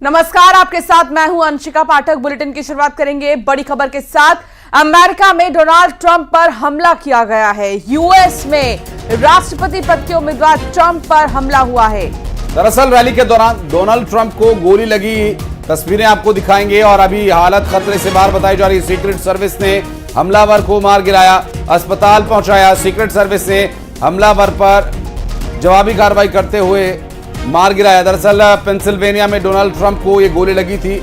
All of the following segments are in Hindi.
नमस्कार, आपके साथ मैं हूं अंशिका पाठक। बुलेटिन की शुरुआत करेंगे बड़ी खबर के साथ। अमेरिका में डोनाल्ड ट्रंप पर हमला किया गया है। यूएस में राष्ट्रपति पद के उम्मीदवार ट्रंप पर हमला हुआ है। दरअसल रैली के दौरान डोनाल्ड ट्रंप को गोली लगी, तस्वीरें आपको दिखाएंगे। और अभी हालत खतरे से बाहर बताई जा रही। सीक्रेट सर्विस ने हमलावर को मार गिराया, अस्पताल पहुंचाया। सीक्रेट सर्विस ने हमलावर पर जवाबी कार्रवाई करते हुए मार गिराया। दरअसल पेंसिल्वेनिया में डोनाल्ड ट्रंप को ये गोली लगी थी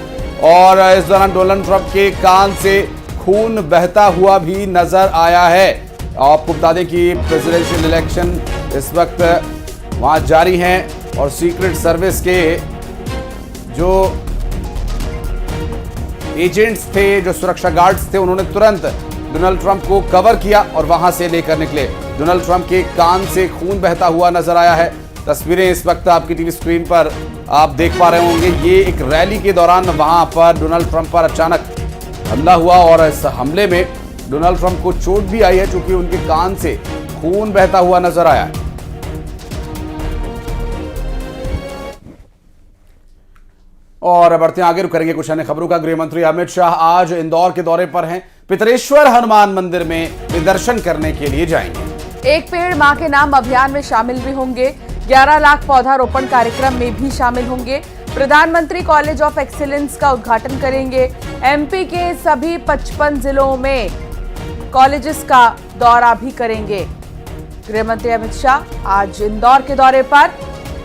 और इस दौरान डोनाल्ड ट्रंप के कान से खून बहता हुआ भी नजर आया है। आपको बता दें कि प्रेसिडेंशियल इलेक्शन इस वक्त वहां जारी हैं और सीक्रेट सर्विस के जो एजेंट्स थे, जो सुरक्षा गार्ड्स थे, उन्होंने तुरंत डोनाल्ड ट्रंप को कवर किया और वहां से लेकर निकले। डोनाल्ड ट्रंप के कान से खून बहता हुआ नजर आया है। तस्वीरें इस वक्त आपकी टीवी स्क्रीन पर आप देख पा रहे होंगे। ये एक रैली के दौरान वहां पर डोनाल्ड ट्रंप पर अचानक हमला हुआ और इस हमले में डोनाल्ड ट्रंप को चोट भी आई है, क्योंकि उनके कान से खून बहता हुआ नजर आया। और बढ़ते आगे रुक करेंगे कुछ अन्य खबरों का। गृह मंत्री अमित शाह आज इंदौर के दौरे पर हैं। पितरेश्वर हनुमान मंदिर में वे दर्शन करने के लिए जाएंगे। एक पेड़ मां के नाम अभियान में शामिल भी होंगे। 11 लाख पौधारोपण कार्यक्रम में भी शामिल होंगे। प्रधानमंत्री कॉलेज ऑफ एक्सीलेंस का उद्घाटन करेंगे। एमपी के सभी 55 जिलों में कॉलेजेस का दौरा भी करेंगे। गृह मंत्री अमित शाह आज इंदौर के दौरे पर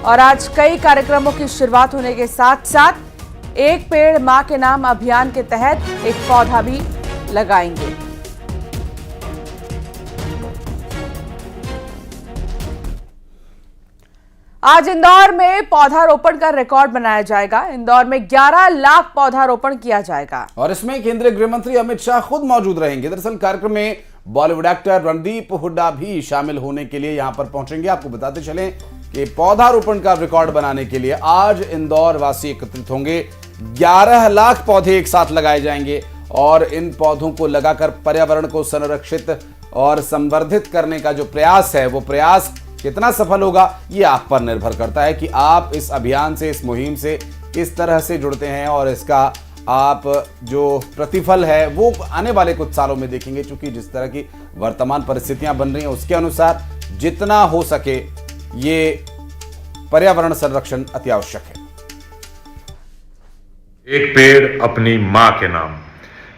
और आज कई कार्यक्रमों की शुरुआत होने के साथ साथ एक पेड़ मां के नाम अभियान के तहत एक पौधा भी लगाएंगे। आज इंदौर में पौधारोपण का रिकॉर्ड बनाया जाएगा। इंदौर में 11 लाख पौधारोपण किया जाएगा और इसमें केंद्रीय गृह मंत्री अमित शाह खुद मौजूद रहेंगे। दरअसल कार्यक्रम में बॉलीवुड एक्टर रणदीप हुड्डा भी शामिल होने के लिए यहां पर पहुंचेंगे। आपको बताते चलें कि पौधारोपण का रिकॉर्ड बनाने के लिए आज इंदौर वासी एकत्रित होंगे। 11 लाख पौधे एक साथ लगाए जाएंगे और इन पौधों को लगाकर पर्यावरण को संरक्षित और संवर्धित करने का जो प्रयास है, वो प्रयास कितना सफल होगा ये आप पर निर्भर करता है कि आप इस अभियान से, इस मुहिम से किस तरह से जुड़ते हैं और इसका आप जो प्रतिफल है वो आने वाले कुछ सालों में देखेंगे। क्योंकि जिस तरह की वर्तमान परिस्थितियां बन रही हैं उसके अनुसार जितना हो सके ये पर्यावरण संरक्षण अति आवश्यक है। एक पेड़ अपनी मां के नाम,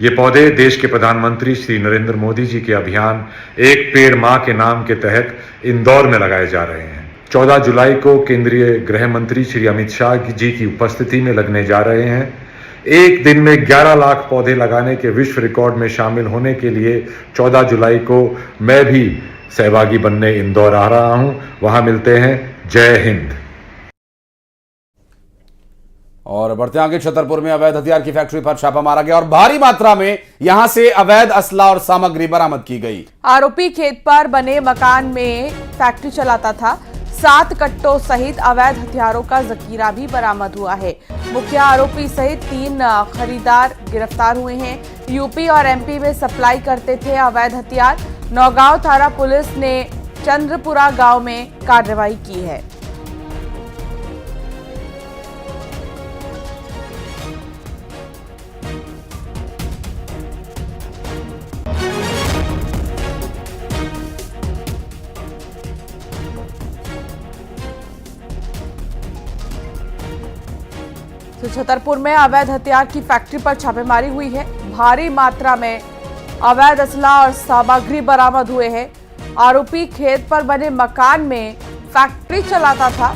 ये पौधे देश के प्रधानमंत्री श्री नरेंद्र मोदी जी के अभियान एक पेड़ मां के नाम के तहत इंदौर में लगाए जा रहे हैं। 14 जुलाई को केंद्रीय गृह मंत्री श्री अमित शाह जी की उपस्थिति में लगने जा रहे हैं। एक दिन में 11 लाख पौधे लगाने के विश्व रिकॉर्ड में शामिल होने के लिए 14 जुलाई को मैं भी सहभागी बनने इंदौर आ रहा हूं। वहां मिलते हैं। जय हिंद। और बढ़ते आगे, छतरपुर में अवैध हथियार की फैक्ट्री पर छापा मारा गया और भारी मात्रा में यहां से अवैध असला और सामग्री बरामद की गई। आरोपी खेत पर बने मकान में फैक्ट्री चलाता था। 7 कट्टों सहित अवैध हथियारों का जखीरा भी बरामद हुआ है। मुख्य आरोपी सहित 3 खरीदार गिरफ्तार हुए हैं। यूपी और एमपी में सप्लाई करते थे अवैध हथियार। नौगांव थाना पुलिस ने चंद्रपुरा गांव में कार्रवाई की है। छतरपुर में अवैध हथियार की फैक्ट्री पर छापेमारी हुई है। भारी मात्रा में अवैध असला और सामग्री बरामद हुए हैं। आरोपी खेत पर बने मकान में फैक्ट्री चलाता था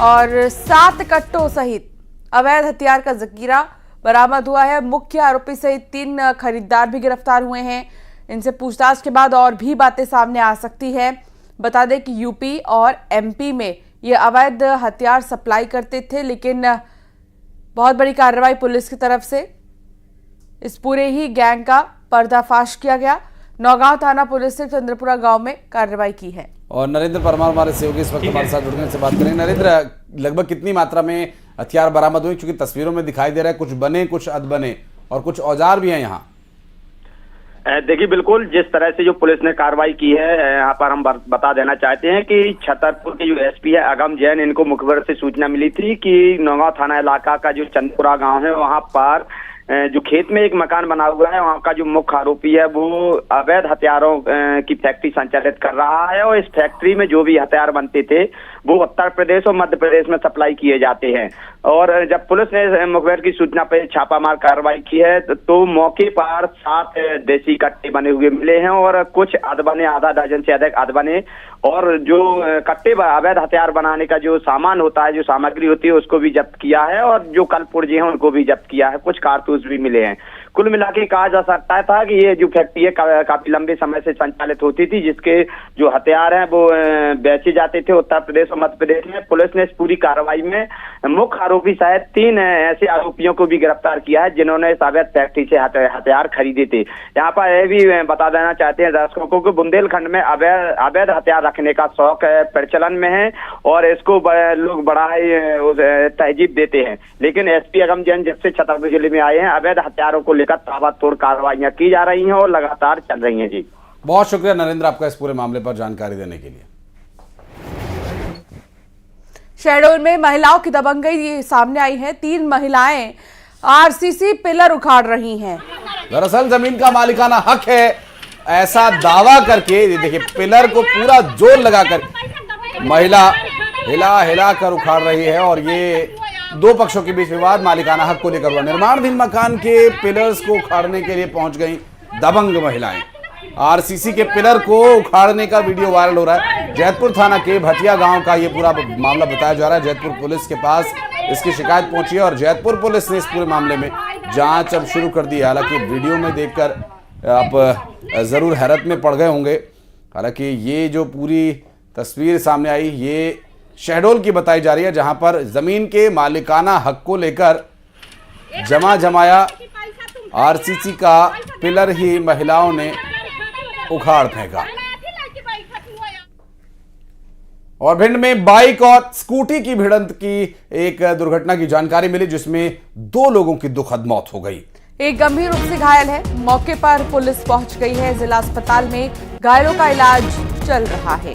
और 7 कट्टों सहित अवैध हथियार का जखीरा बरामद हुआ है। मुख्य आरोपी सहित 3 खरीदार भी गिरफ्तार हुए हैं। इनसे पूछताछ के बाद और भी बातें सामने आ सकती है। बता दें कि यूपी और एमपी में ये अवैध हथियार सप्लाई करते थे, लेकिन बहुत बड़ी कार्रवाई पुलिस की तरफ से इस पूरे ही गैंग का पर्दाफाश किया गया। नौगांव थाना पुलिस ने चंद्रपुरा गांव में कार्रवाई की है। और नरेंद्र परमार हमारे सहयोगी इस वक्त हमारे साथ जुड़ने से बात करेंगे। नरेंद्र, लगभग कितनी मात्रा में हथियार बरामद हुए? क्योंकि तस्वीरों में दिखाई दे रहा है कुछ बने, कुछ अधबने और कुछ औजार भी हैं यहाँ। देखिए, बिल्कुल जिस तरह से जो पुलिस ने कार्रवाई की है, यहाँ पर हम बता देना चाहते हैं कि छतरपुर के जो एसपी है अगम जैन, इनको मुखबिर से सूचना मिली थी कि नौगांव थाना इलाका का जो चंदपुरा गांव है वहां पर जो खेत में एक मकान बना हुआ है, वहां का जो मुख्य आरोपी है वो अवैध हथियारों की फैक्ट्री संचालित कर रहा है और इस फैक्ट्री में जो भी हथियार बनते थे वो उत्तर प्रदेश और मध्य प्रदेश में सप्लाई किए जाते हैं। और जब पुलिस ने मुखबिर की सूचना पर छापामार कार्रवाई की है तो मौके पर 7 देसी कट्टे बने हुए मिले हैं और कुछ अधबने, आधा दर्जन से अधिक अधबने और जो कट्टे अवैध हथियार बनाने का जो सामान होता है, जो सामग्री होती है, उसको भी जब्त किया है और जो कलपुर्जे हैं उनको भी जब्त किया है। कुछ कारतूस भी मिले हैं। कुल मिला के कहा जा सकता था कि ये जो फैक्ट्री है काफी लंबे समय से संचालित होती थी, जिसके जो हथियार हैं वो बेचे जाते थे उत्तर प्रदेश और मध्य प्रदेश में। पुलिस ने इस पूरी कार्रवाई में मुख्य आरोपी शायद 3 ऐसे आरोपियों को भी गिरफ्तार किया है जिन्होंने इस अवैध फैक्ट्री से हथियार खरीदे थे। यहाँ पर यह भी बता देना चाहते हैं दर्शकों को कि बुंदेलखंड में अवैध हथियार रखने का शौक प्रचलन में है और इसको लोग बड़ा ही तहजीब देते हैं। लेकिन एसपी अगम जैन जब से छतरपुर जिले में आए हैं, अवैध हथियारों को लेकर ताबड़तोड़ कार्रवाइयां की जा रही हैं और लगातार चल रही हैं। जी बहुत शुक्रिया नरेंद्र आपका इस पूरे मामले पर जानकारी देने के लिए। शहडोल में महिलाओं की दबंगई सामने आई है। 3 महिलाएं आरसीसी पिलर उखाड़ रही हैं। दरअसल जमीन का मालिकाना हक है ऐसा दावा करके, देखिए पिलर को पूरा जोर लगाकर महिला हिला हिला कर उखाड़ रही है और ये 2 पक्षों के बीच विवाद मालिकाना हक को लेकर हुआ। निर्माणाधीन मकान के पिलर्स को उखाड़ने के लिए पहुंच गई दबंग महिलाएं। आरसीसी के पिलर को उखाड़ने का वीडियो वायरल हो रहा है। जैतपुर थाना के भटिया गांव का ये पूरा मामला बताया जा रहा है। जैतपुर पुलिस के पास इसकी शिकायत पहुंची है और जैतपुर पुलिस ने इस पूरे मामले में जांच अब शुरू कर दी है। हालांकि वीडियो में देखकर आप जरूर हैरत में पड़ गए होंगे। हालांकि ये जो पूरी तस्वीर सामने आई ये शहडोल की बताई जा रही है, जहां पर जमीन के मालिकाना हक को लेकर जमाया आरसीसी का पिलर ही महिलाओं ने उखाड़ फेंका। और भिंड में बाइक और स्कूटी की भिड़ंत की एक दुर्घटना की जानकारी मिली, जिसमें 2 लोगों की दुखद मौत हो गई। एक गंभीर रूप से घायल है। मौके पर पुलिस पहुंच गई है। जिला अस्पताल में घायलों का इलाज चल रहा है।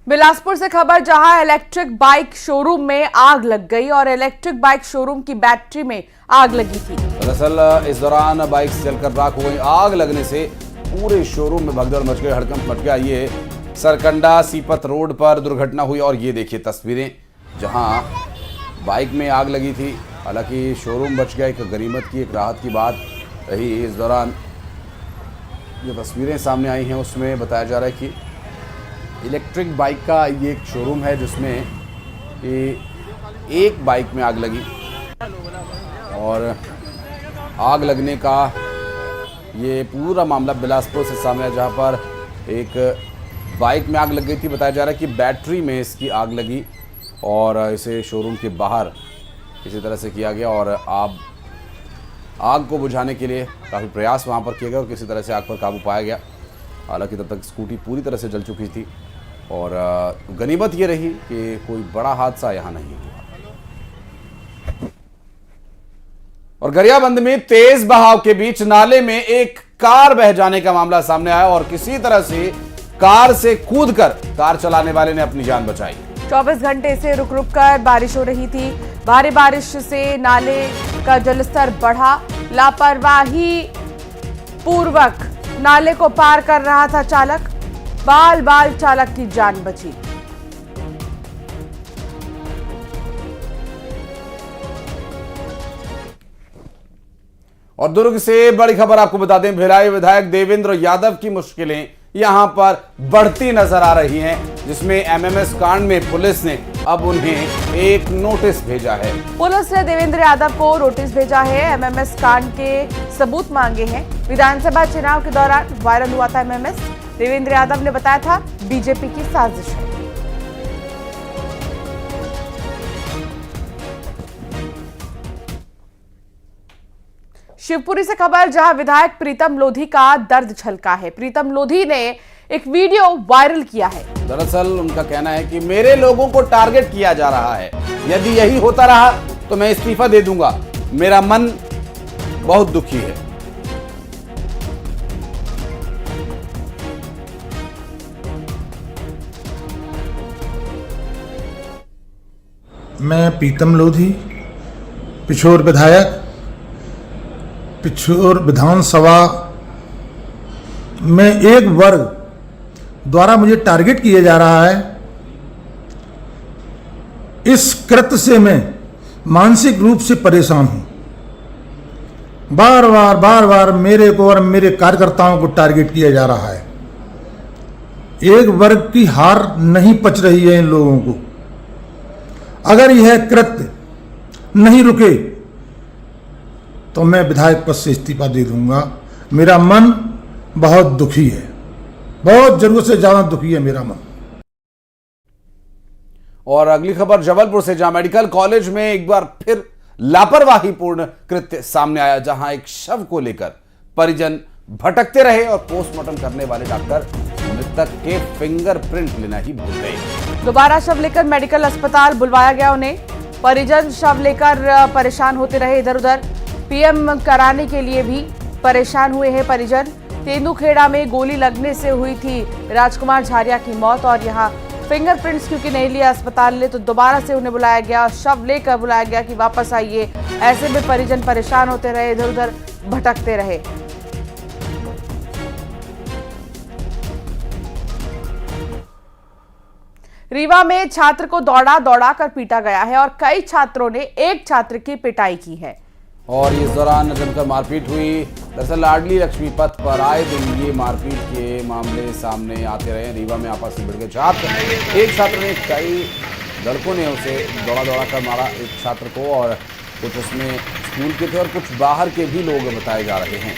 बिलासपुर से खबर, जहां इलेक्ट्रिक बाइक शोरूम में आग लग गई और इलेक्ट्रिक बाइक शोरूम की बैटरी में आग लगी थी। दरअसल इस दौरान बाइक जलकर राख हो गई। आग लगने से पूरे शोरूम में भगदड़ मच गई, हड़कंप मच गया। ये सरकंडा सीपत रोड पर दुर्घटना हुई और ये देखिए तस्वीरें, जहां बाइक में आग लगी थी। हालांकि शोरूम बच गया, एक गनीमत की, एक राहत की बात रही। इस दौरान जो तस्वीरें सामने आई हैं उसमें बताया जा रहा है कि इलेक्ट्रिक बाइक का ये एक शोरूम है जिसमें एक बाइक में आग लगी और आग लगने का ये पूरा मामला बिलासपुर से सामने है, जहाँ पर एक बाइक में आग लग गई थी। बताया जा रहा है कि बैटरी में इसकी आग लगी और इसे शोरूम के बाहर किसी तरह से किया गया और आग को बुझाने के लिए काफ़ी प्रयास वहाँ पर किए गए और किसी तरह से आग पर काबू पाया गया। हालांकि तब तक स्कूटी पूरी तरह से जल चुकी थी और गनीमत ये रही कि कोई बड़ा हादसा यहाँ नहीं हुआ। और गरियाबंद में तेज बहाव के बीच नाले में एक कार बह जाने का मामला सामने आया और किसी तरह से कार से कूदकर कार चलाने वाले ने अपनी जान बचाई। 24 घंटे से रुक रुक कर बारिश हो रही थी। भारी बारिश से नाले का जलस्तर बढ़ा। लापरवाही पूर्वक नाले को पार कर रहा था चालक। बाल बाल चालक की जान बची। और दुर्ग से बड़ी खबर आपको बता दें, भिलाई विधायक देवेंद्र यादव की मुश्किलें यहां पर बढ़ती नजर आ रही हैं, जिसमें एमएमएस कांड में पुलिस ने अब उन्हें एक नोटिस भेजा है। पुलिस ने देवेंद्र यादव को नोटिस भेजा है। एमएमएस कांड के सबूत मांगे हैं। विधानसभा चुनाव के दौरान वायरल हुआ था एमएमएस। देवेंद्र यादव ने बताया था बीजेपी की साजिश है। शिवपुरी से खबर, जहां विधायक प्रीतम लोधी का दर्द छलका है। प्रीतम लोधी ने एक वीडियो वायरल किया है। दरअसल उनका कहना है कि मेरे लोगों को टारगेट किया जा रहा है, यदि यही होता रहा तो मैं इस्तीफा दे दूंगा। मेरा मन बहुत दुखी है। मैं प्रीतम लोधी, पिछोर विधायक, पिछोर विधानसभा में एक वर्ग द्वारा मुझे टारगेट किया जा रहा है। इस कृत्य से मैं मानसिक रूप से परेशान हूं। बार बार मेरे को और मेरे कार्यकर्ताओं को टारगेट किया जा रहा है। एक वर्ग की हार नहीं पच रही है इन लोगों को। अगर यह कृत्य नहीं रुके तो मैं विधायक पद से इस्तीफा दे दूंगा। मेरा मन बहुत दुखी है, बहुत जरूरत से ज्यादा दुखी है मेरा मन। और अगली खबर जबलपुर से, जहां मेडिकल कॉलेज में एक बार फिर लापरवाहीपूर्ण कृत्य सामने आया, जहां एक शव को लेकर परिजन भटकते रहे और पोस्टमार्टम करने वाले डॉक्टर मृतक के फिंगरप्रिंट लेना ही भूल गए। दोबारा शव लेकर मेडिकल अस्पताल बुलवाया गया उन्हें। परिजन शव लेकर परेशान होते रहे इधर उधर। पीएम कराने के लिए भी परेशान हुए हैं परिजन। तेंदुखेड़ा में गोली लगने से हुई थी राजकुमार झारिया की मौत, और यहाँ फिंगरप्रिंट्स क्योंकि नहीं लिया अस्पताल ने, तो दोबारा से उन्हें बुलाया गया, शव लेकर बुलाया गया कि वापस आइए। ऐसे में परिजन परेशान होते रहे, इधर उधर भटकते रहे। रीवा में छात्र को दौड़ा कर पीटा गया है और कई छात्रों ने एक छात्र की पिटाई की है। और इस दौरान जमकर मारपीट हुई। दरअसल लाडली लक्ष्मी पथ पर आए दिन ये मारपीट के मामले सामने आते रहे। रीवा में आपस में भिड़ गए छात्र। एक छात्र ने, कई लड़कों ने उसे दौड़ा कर मारा, एक छात्र को, और कुछ उसमें स्कूल के थे और कुछ बाहर के भी लोग बताए जा रहे हैं।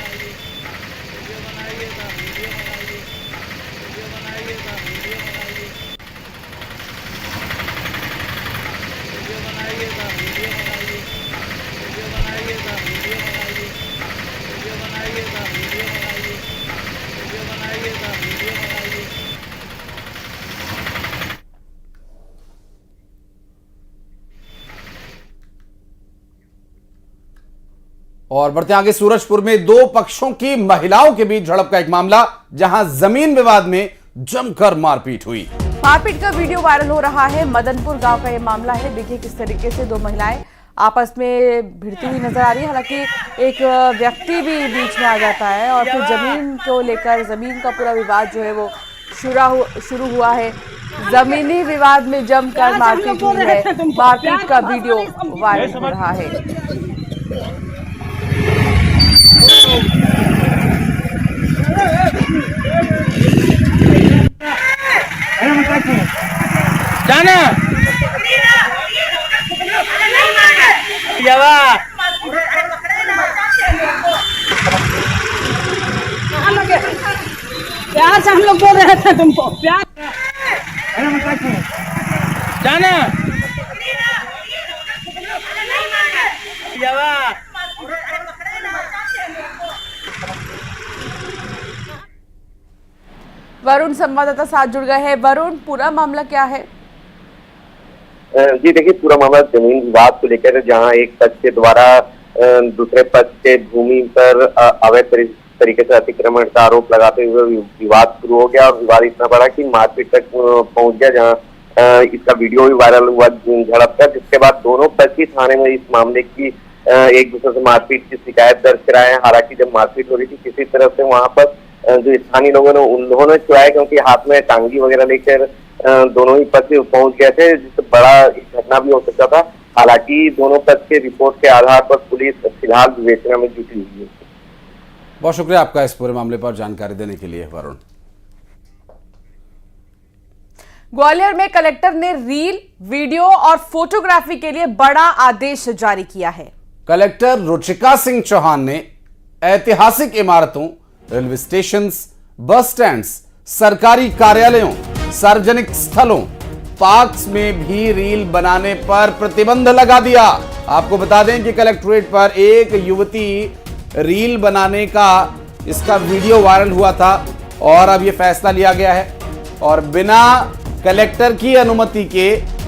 और बढ़ते आगे, सूरजपुर में दो पक्षों की महिलाओं के बीच झड़प का एक मामला, जहां जमीन विवाद में जमकर मारपीट हुई। मारपीट का वीडियो वायरल हो रहा है। मदनपुर गांव का यह मामला है। देखिए किस तरीके से दो महिलाएं आपस में भिड़ती हुई नजर आ रही है। हालांकि एक व्यक्ति भी बीच में आ जाता है और फिर जमीन को लेकर, जमीन का पूरा विवाद जो है वो शुरू हुआ है। जमीनी विवाद में जमकर मारपीट हुई है। मारपीट का वीडियो वायरल हो रहा है। जाना प्यार से हम लोग बोल रहे थे तुमको प्यार जाना वरुण संवाददाता साथ जुड़ गए हैं। वरुण, पूरा मामला क्या है? जी देखिए, पूरा मामला जमीन विवाद को लेकर, जहां एक पक्ष के द्वारा दूसरे पक्ष के भूमि पर अवैध तरीके से अतिक्रमण का आरोप लगाते हुए विवाद शुरू हो गया और विवाद इतना बड़ा कि मारपीट तक पहुंच गया, जहां इसका वीडियो भी वायरल हुआ झड़प का, जिसके बाद दोनों पक्ष ही थाने में इस मामले की एक दूसरे से मारपीट की शिकायत दर्ज कराए हैं। हालांकि जब मारपीट हो रही थी, किसी तरह से वहां पर जो स्थानीय लोगों ने उन्होंने छुड़ाया, क्योंकि हाथ में टांगी वगैरह लेकर दोनों ही पक्ष पहुंच गए थे, जिससे बड़ा घटना भी हो सकता था। हालांकि दोनों पक्ष के रिपोर्ट के आधार पर पुलिस फिलहाल विवेचना में जुटी हुई है। बहुत शुक्रिया आपका इस पूरे मामले पर जानकारी देने के लिए वरुण। ग्वालियर में कलेक्टर ने रील, वीडियो और फोटोग्राफी के लिए बड़ा आदेश जारी किया है। कलेक्टर रुचिका सिंह चौहान ने ऐतिहासिक इमारतों, रेलवे स्टेशन, बस स्टैंड, सरकारी कार्यालयों, सार्वजनिक स्थलों, पार्क्स में भी रील बनाने पर प्रतिबंध लगा दिया। आपको बता दें कि कलेक्ट्रेट पर एक युवती रील बनाने का इसका वीडियो वायरल हुआ था और अब ये फैसला लिया गया है और बिना कलेक्टर की अनुमति के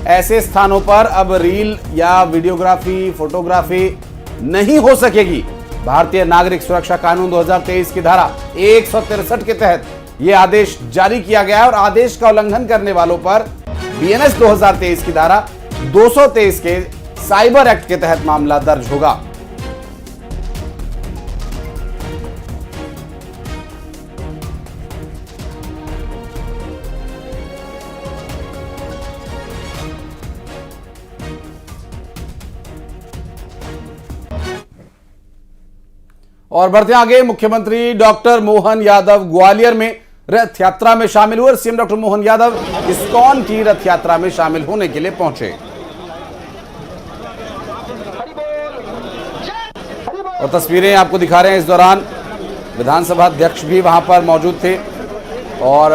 ऐसे स्थानों पर अब रील या वीडियोग्राफी, फोटोग्राफी नहीं हो सकेगी। भारतीय नागरिक सुरक्षा कानून 2023 की धारा 163 के तहत यह आदेश जारी किया गया है और आदेश का उल्लंघन करने वालों पर बीएनएस 2023 की धारा 223 के साइबर एक्ट के तहत मामला दर्ज होगा। और बढ़ते आगे, मुख्यमंत्री डॉक्टर मोहन यादव ग्वालियर में रथ यात्रा में शामिल हुए। CM doctor Mohan Yadav ISKCON की रथ यात्रा में शामिल होने के लिए पहुंचे और तस्वीरें आपको दिखा रहे हैं। इस दौरान विधानसभा अध्यक्ष भी वहां पर मौजूद थे और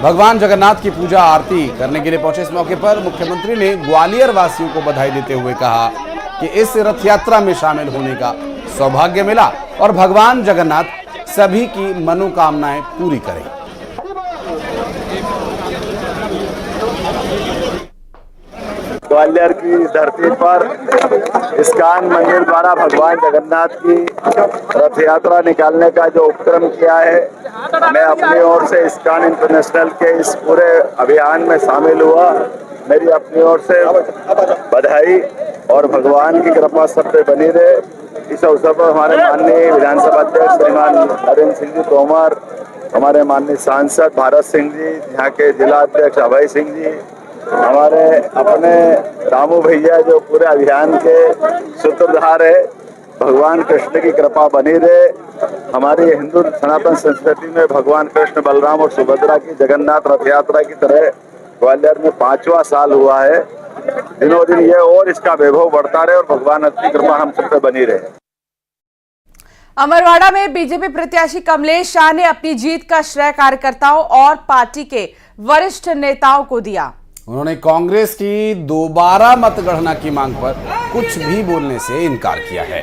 भगवान जगन्नाथ की पूजा आरती करने के लिए पहुंचे। इस मौके पर मुख्यमंत्री ने ग्वालियर वासियों को बधाई देते हुए कहा कि इस रथ यात्रा में शामिल होने का सौभाग्य मिला और भगवान जगन्नाथ सभी की मनोकामनाएं पूरी करें। ग्वालियर की धरती पर इस्कॉन मंदिर द्वारा भगवान जगन्नाथ की रथ यात्रा निकालने का जो उपक्रम किया है, मैं अपनी ओर से इस्कॉन इंटरनेशनल के इस पूरे अभियान में शामिल हुआ। मेरी अपनी ओर से बधाई और भगवान की कृपा सब पे बनी रहे। इस अवसर पर हमारे माननीय विधानसभा अध्यक्ष श्रीमान नरेंद्र सिंह जी तोमर, हमारे माननीय सांसद भारत सिंह जी, यहाँ के जिला अध्यक्ष अभय सिंह जी, हमारे अपने रामू भैया जो पूरे अभियान के सूत्रधार है, भगवान कृष्ण की कृपा बनी रहे। हमारी हिंदू सनातन संस्कृति में भगवान कृष्ण, बलराम और सुभद्रा की जगन्नाथ रथ यात्रा की तरह ग्वालियर में 5वां साल हुआ है। दिनों दिन ये और इसका वैभव बढ़ता रहे और भगवान की कृपा हम सब पे बनी रहे। अमरवाड़ा में बीजेपी प्रत्याशी कमलेश शाह ने अपनी जीत का श्रेय कार्यकर्ताओं और पार्टी के वरिष्ठ नेताओं को दिया। उन्होंने कांग्रेस की दोबारा मतगणना की मांग पर कुछ भी बोलने से इनकार किया है।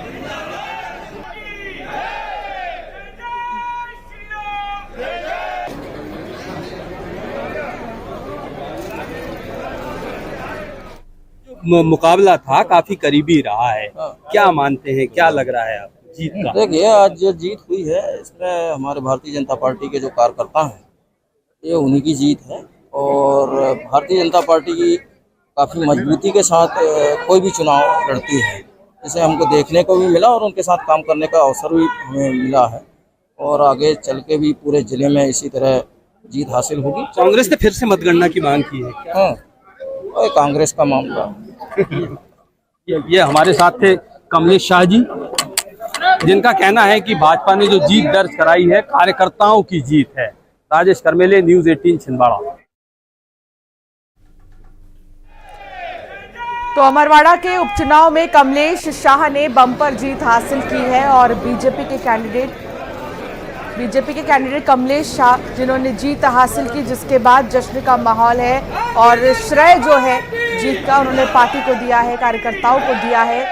मुकाबला था, काफी करीबी रहा है। क्या मानते हैं, क्या लग रहा है आप जीत का? देखिए, आज जो जीत हुई है इसमें हमारे भारतीय जनता पार्टी के जो कार्यकर्ता हैं, ये उन्हीं की जीत है और भारतीय जनता पार्टी की काफ़ी मजबूती के साथ कोई भी चुनाव लड़ती है, जिसे हमको देखने को भी मिला और उनके साथ काम करने का अवसर भी हमें मिला है और आगे चल के भी पूरे जिले में इसी तरह जीत हासिल होगी। कांग्रेस ने फिर से मतगणना की मांग की है। हाँ, कांग्रेस का मामला। ये हमारे साथ थे कमलेश शाह जी, जिनका कहना है कि भाजपा ने जो जीत दर्ज कराई है कार्यकर्ताओं की जीत है। राजेश करमेले, न्यूज़ 18 छिंदवाड़ा। तो अमरवाड़ा के उपचुनाव में कमलेश शाह ने बम्पर जीत हासिल की है और बीजेपी के कैंडिडेट कमलेश शाह जिन्होंने जीत हासिल की, जिसके बाद जश्न का माहौल है और श्रेय जो है जीत का उन्होंने पार्टी को दिया है, कार्यकर्ताओं को दिया है।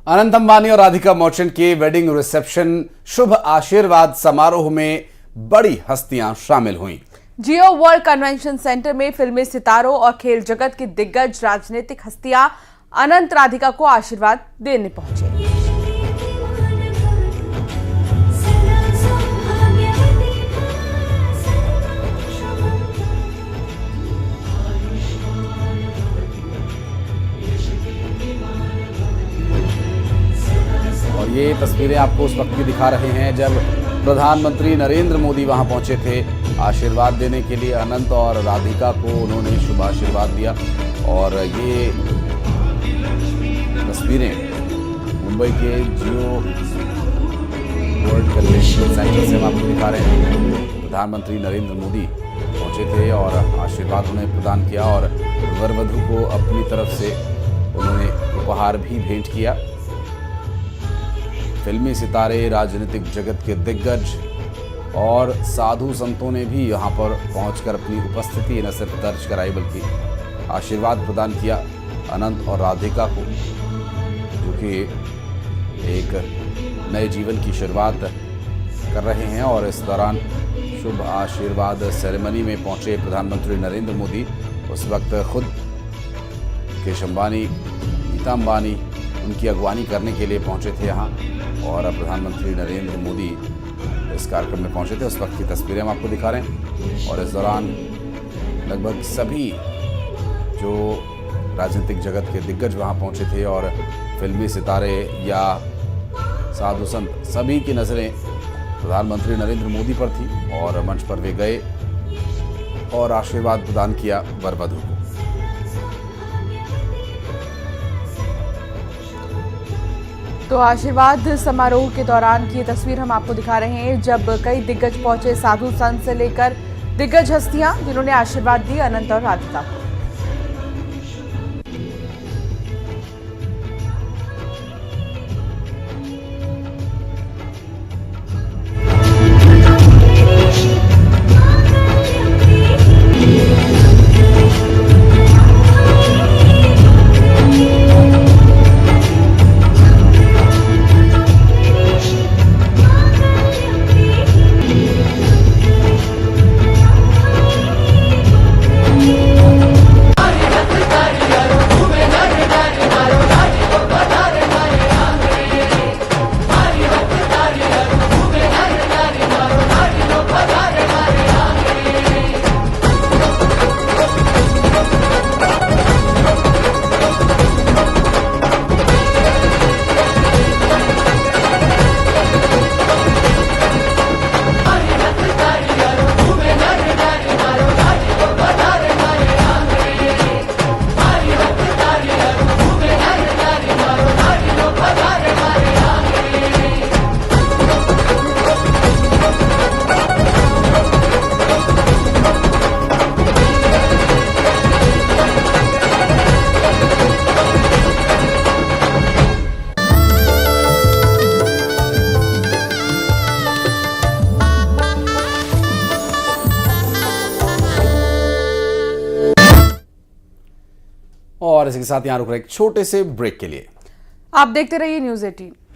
अनंत अंबानी और राधिका मर्चेंट के वेडिंग रिसेप्शन शुभ आशीर्वाद समारोह में बड़ी हस्तियां शामिल हुईं। जियो वर्ल्ड कन्वेंशन सेंटर में फिल्मी सितारों और खेल जगत की दिग्गज राजनीतिक हस्तियां अनंत राधिका को आशीर्वाद देने पहुंचे। और ये तस्वीरें आपको उस वक्त की दिखा रहे हैं जब प्रधानमंत्री नरेंद्र मोदी वहां पहुंचे थे आशीर्वाद देने के लिए। अनंत और राधिका को उन्होंने शुभ आशीर्वाद दिया और ये तस्वीरें मुंबई के जियो वर्ल्ड कन्वेंशन सेंटर से हम आपको दिखा रहे हैं। प्रधानमंत्री नरेंद्र मोदी पहुंचे थे और आशीर्वाद उन्हें प्रदान किया और वर वधू को अपनी तरफ से उन्होंने उपहार भी भेंट किया। फिल्मी सितारे, राजनीतिक जगत के दिग्गज और साधु संतों ने भी यहाँ पर पहुंचकर अपनी उपस्थिति न सिर्फ दर्ज कराई बल्कि आशीर्वाद प्रदान किया। अनंत और राधिका को, जो कि एक नए जीवन की शुरुआत कर रहे हैं। और इस दौरान शुभ आशीर्वाद सेरेमनी में पहुंचे प्रधानमंत्री नरेंद्र मोदी। उस वक्त खुद मुकेश अंबानी, नीता अंबानी उनकी अगवानी करने के लिए पहुंचे थे यहाँ, और प्रधानमंत्री नरेंद्र मोदी इस कार्यक्रम में पहुंचे थे। उस वक्त की तस्वीरें हम आपको दिखा रहे हैं। और इस दौरान लगभग सभी जो राजनीतिक जगत के दिग्गज वहाँ पहुंचे थे, और फिल्मी सितारे या साधु संत सभी की नज़रें प्रधानमंत्री नरेंद्र मोदी पर थी, और मंच पर वे गए और आशीर्वाद प्रदान किया वर वधू को। तो आशीर्वाद समारोह के दौरान की ये तस्वीर हम आपको दिखा रहे हैं, जब कई दिग्गज पहुंचे, साधु संत से लेकर दिग्गज हस्तियां, जिन्होंने आशीर्वाद दी अनंत और राधिका को। और इसके साथ यहाँ रुक रहे एक छोटे से ब्रेक के लिए। आप देखते रहिए न्यूज़ 18।